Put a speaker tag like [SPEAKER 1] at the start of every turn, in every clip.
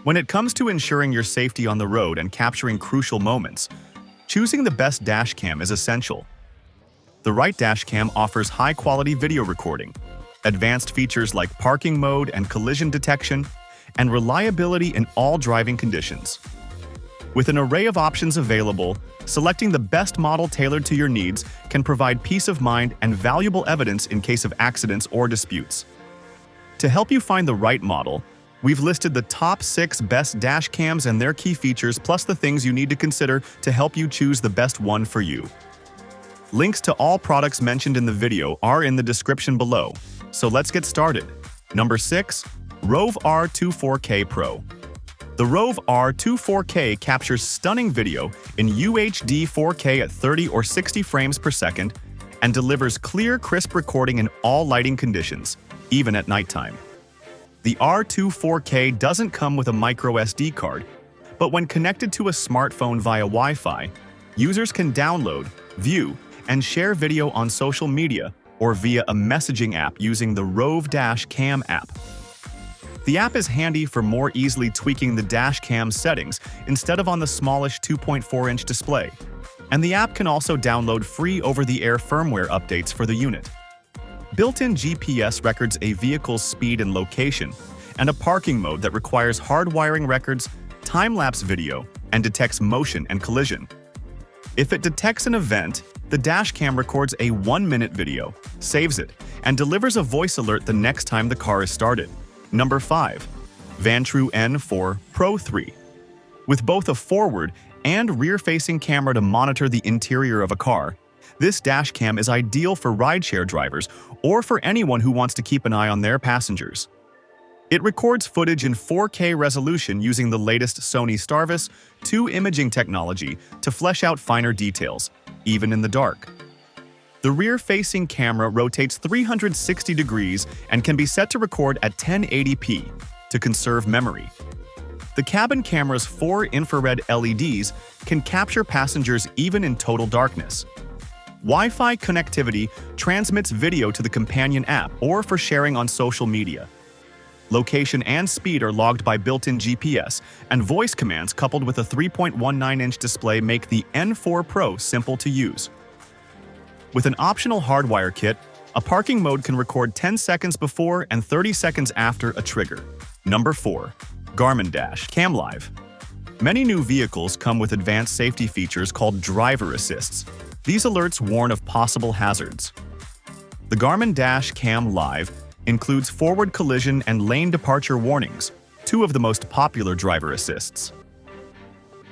[SPEAKER 1] When it comes to ensuring your safety on the road and capturing crucial moments, choosing the best dash cam is essential. The right dash cam offers high-quality video recording, advanced features like parking mode and collision detection, and reliability in all driving conditions. With an array of options available, selecting the best model tailored to your needs can provide peace of mind and valuable evidence in case of accidents or disputes. To help you find the right model, we've listed the top 6 best dash cams and their key features, plus the things you need to consider to help you choose the best one for you. Links to all products mentioned in the video are in the description below, so let's get started. Number 6. Rove R2 4K Pro. The Rove R2 4K captures stunning video in UHD 4K at 30 or 60 frames per second and delivers clear, crisp recording in all lighting conditions, even at nighttime. The R2 4K doesn't come with a micro SD card, but when connected to a smartphone via Wi-Fi, users can download, view, and share video on social media or via a messaging app using the Rove Dash Cam app. The app is handy for more easily tweaking the Dashcam settings instead of on the smallish 2.4-inch display, and the app can also download free over-the-air firmware updates for the unit. Built-in GPS records a vehicle's speed and location, and a parking mode that requires hardwiring records, time-lapse video, and detects motion and collision. If it detects an event, the Dashcam records a 1-minute video, saves it, and delivers a voice alert the next time the car is started. Number 5. Vantrue N4 Pro 3. With both a forward and rear-facing camera to monitor the interior of a car, this Dashcam is ideal for rideshare drivers or for anyone who wants to keep an eye on their passengers. It records footage in 4K resolution using the latest Sony Starvis 2 imaging technology to flesh out finer details, even in the dark. The rear-facing camera rotates 360 degrees and can be set to record at 1080p to conserve memory. The cabin camera's 4 infrared LEDs can capture passengers even in total darkness. Wi-Fi connectivity transmits video to the companion app or for sharing on social media. Location and speed are logged by built-in GPS, and voice commands coupled with a 3.19-inch display make the N4 Pro simple to use. With an optional hardwire kit, a parking mode can record 10 seconds before and 30 seconds after a trigger. Number 4. Garmin Dash Cam Live. Many new vehicles come with advanced safety features called driver assists. These alerts warn of possible hazards. The Garmin Dash Cam Live includes forward collision and lane departure warnings, 2 of the most popular driver assists.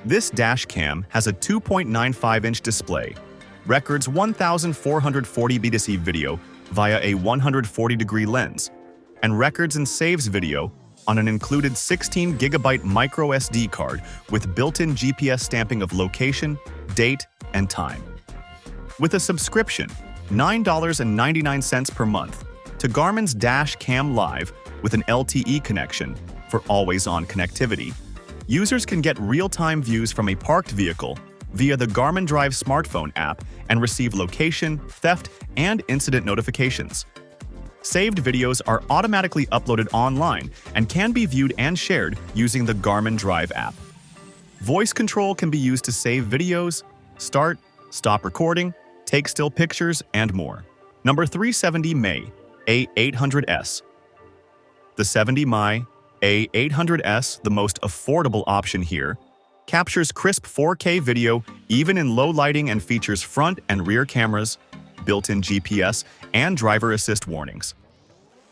[SPEAKER 1] This dash cam has a 2.95-inch display, records 1,440 B2C video via a 140-degree lens, and records and saves video on an included 16GB micro SD card with built-in GPS stamping of location, date, and time. With a subscription, $9.99 per month, to Garmin's Dash Cam Live with an LTE connection for always-on connectivity, users can get real-time views from a parked vehicle via the Garmin Drive smartphone app and receive location, theft, and incident notifications. Saved videos are automatically uploaded online and can be viewed and shared using the Garmin Drive app. Voice control can be used to save videos, start, stop recording, take still pictures, and more. Number 370 May A800S. The 70 Mai A800S, the most affordable option here, captures crisp 4K video even in low lighting and features front and rear cameras, built-in GPS, and driver assist warnings.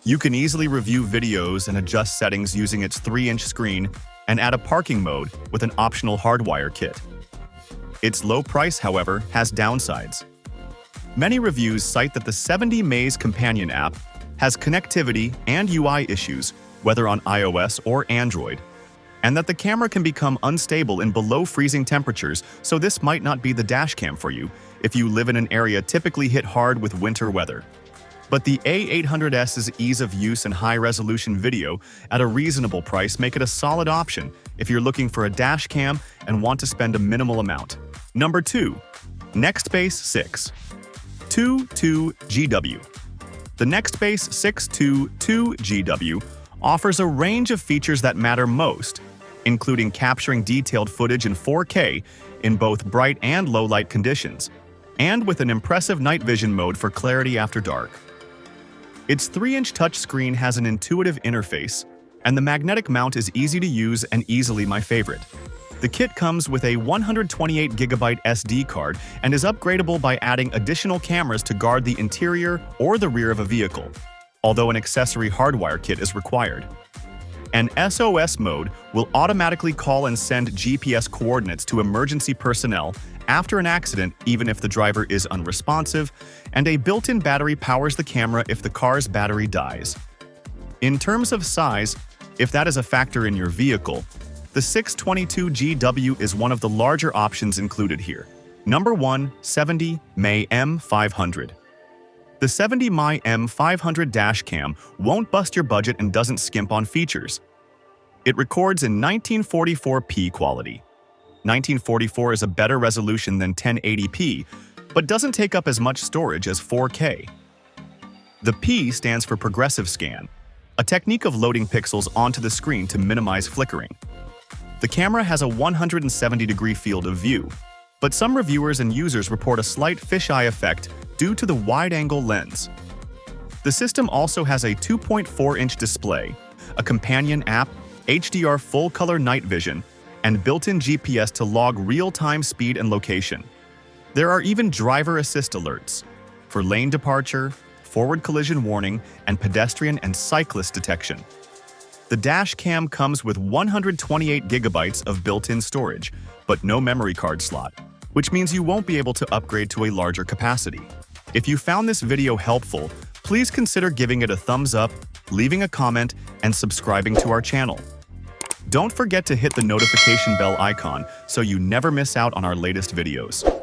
[SPEAKER 1] You can easily review videos and adjust settings using its 3-inch screen and add a parking mode with an optional hardwire kit. Its low price, however, has downsides. Many reviews cite that the 70 Mai's companion app has connectivity and UI issues, whether on iOS or Android, and that the camera can become unstable in below freezing temperatures, so this might not be the Dashcam for you if you live in an area typically hit hard with winter weather. But the A800S's ease of use and high-resolution video at a reasonable price make it a solid option if you're looking for a Dashcam and want to spend a minimal amount. Number 2. Nextbase 622GW. The Nextbase 622GW offers a range of features that matter most, including capturing detailed footage in 4K in both bright and low light conditions, and with an impressive night vision mode for clarity after dark. Its 3-inch touchscreen has an intuitive interface, and the magnetic mount is easy to use and easily my favorite. The kit comes with a 128GB SD card and is upgradable by adding additional cameras to guard the interior or the rear of a vehicle, although an accessory hardwire kit is required. An SOS mode will automatically call and send GPS coordinates to emergency personnel after an accident even if the driver is unresponsive, and a built-in battery powers the camera if the car's battery dies. In terms of size, if that is a factor in your vehicle, the 622GW is one of the larger options included here. Number 1. 70mm M500. The 70mm M500 Dash Cam won't bust your budget and doesn't skimp on features. It records in 1944p quality. 1944 is a better resolution than 1080p, but doesn't take up as much storage as 4K. The P stands for progressive scan, a technique of loading pixels onto the screen to minimize flickering. The camera has a 170-degree field of view, but some reviewers and users report a slight fisheye effect due to the wide-angle lens. The system also has a 2.4-inch display, a companion app, HDR full-color night vision, and built-in GPS to log real-time speed and location. There are even driver assist alerts for lane departure, forward collision warning, and pedestrian and cyclist detection. The Dash Cam comes with 128GB of built-in storage, but no memory card slot, which means you won't be able to upgrade to a larger capacity. If you found this video helpful, please consider giving it a thumbs up, leaving a comment, and subscribing to our channel. Don't forget to hit the notification bell icon so you never miss out on our latest videos.